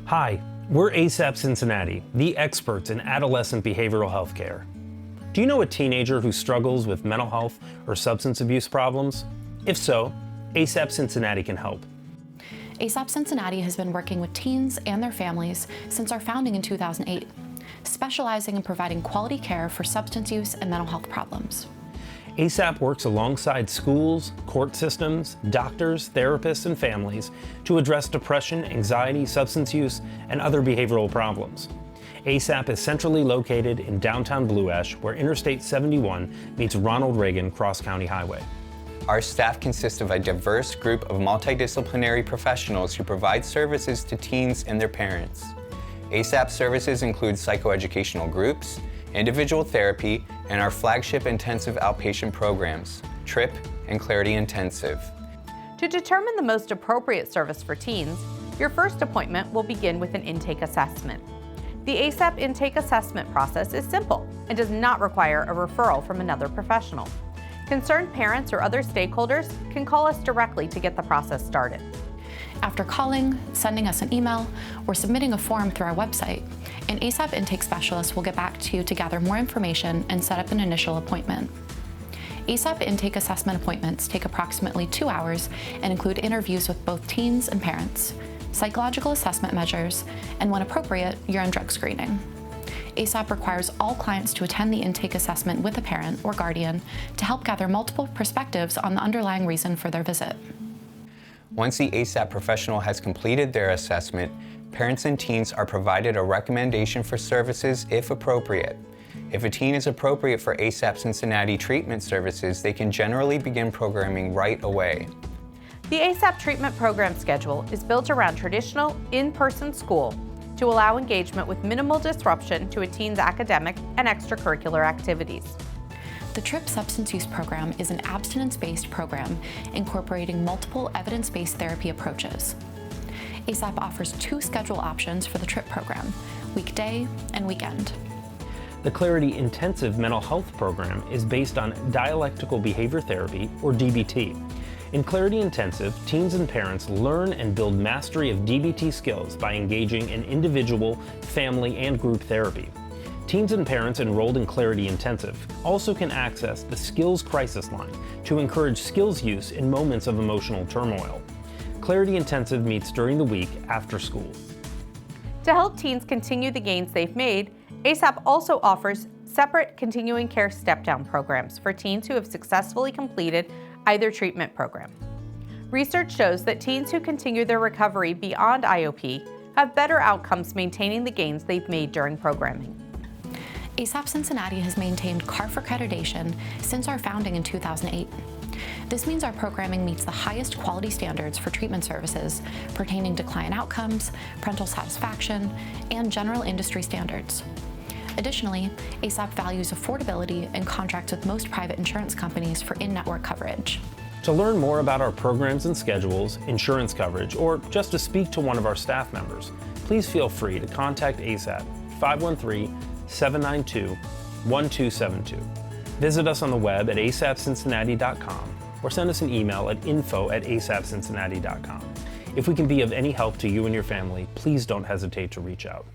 Hi, we're ASAP Cincinnati, the experts in adolescent behavioral health care. Do you know a teenager who struggles with mental health or substance abuse problems? If so, ASAP Cincinnati can help. ASAP Cincinnati has been working with teens and their families since our founding in 2008, specializing in providing quality care for substance use and mental health problems. ASAP works alongside schools, court systems, doctors, therapists, and families to address depression, anxiety, substance use, and other behavioral problems. ASAP is centrally located in downtown Blue Ash, where Interstate 71 meets Ronald Reagan Cross County Highway. Our staff consists of a diverse group of multidisciplinary professionals who provide services to teens and their parents. ASAP services include psychoeducational groups, individual therapy, and our flagship intensive outpatient programs, TRIP and Clarity Intensive. To determine the most appropriate service for teens, your first appointment will begin with an intake assessment. The ASAP intake assessment process is simple and does not require a referral from another professional. Concerned parents or other stakeholders can call us directly to get the process started. After calling, sending us an email, or submitting a form through our website, an ASAP intake specialist will get back to you to gather more information and set up an initial appointment. ASAP intake assessment appointments take approximately 2 hours and include interviews with both teens and parents, psychological assessment measures, and when appropriate, urine drug screening. ASAP requires all clients to attend the intake assessment with a parent or guardian to help gather multiple perspectives on the underlying reason for their visit. Once the ASAP professional has completed their assessment, parents and teens are provided a recommendation for services if appropriate. If a teen is appropriate for ASAP Cincinnati treatment services, they can generally begin programming right away. The ASAP treatment program schedule is built around traditional in-person school to allow engagement with minimal disruption to a teen's academic and extracurricular activities. The TRIP substance use program is an abstinence-based program incorporating multiple evidence-based therapy approaches. ASAP offers 2 schedule options for the TRIP program, weekday and weekend. The Clarity Intensive Mental Health Program is based on dialectical behavior therapy, or DBT. In Clarity Intensive, teens and parents learn and build mastery of DBT skills by engaging in individual, family, and group therapy. Teens and parents enrolled in Clarity Intensive also can access the Skills Crisis Line to encourage skills use in moments of emotional turmoil. Clarity Intensive meets during the week after school. To help teens continue the gains they've made, ASAP also offers separate continuing care step-down programs for teens who have successfully completed either treatment program. Research shows that teens who continue their recovery beyond IOP have better outcomes maintaining the gains they've made during programming. ASAP Cincinnati has maintained CARF accreditation since our founding in 2008. This means our programming meets the highest quality standards for treatment services pertaining to client outcomes, parental satisfaction, and general industry standards. Additionally, ASAP values affordability and contracts with most private insurance companies for in-network coverage. To learn more about our programs and schedules, insurance coverage, or just to speak to one of our staff members, please feel free to contact ASAP 513-792-1272. Visit us on the web at asapcincinnati.com or send us an email at info@asapcincinnati.com. If we can be of any help to you and your family, please don't hesitate to reach out.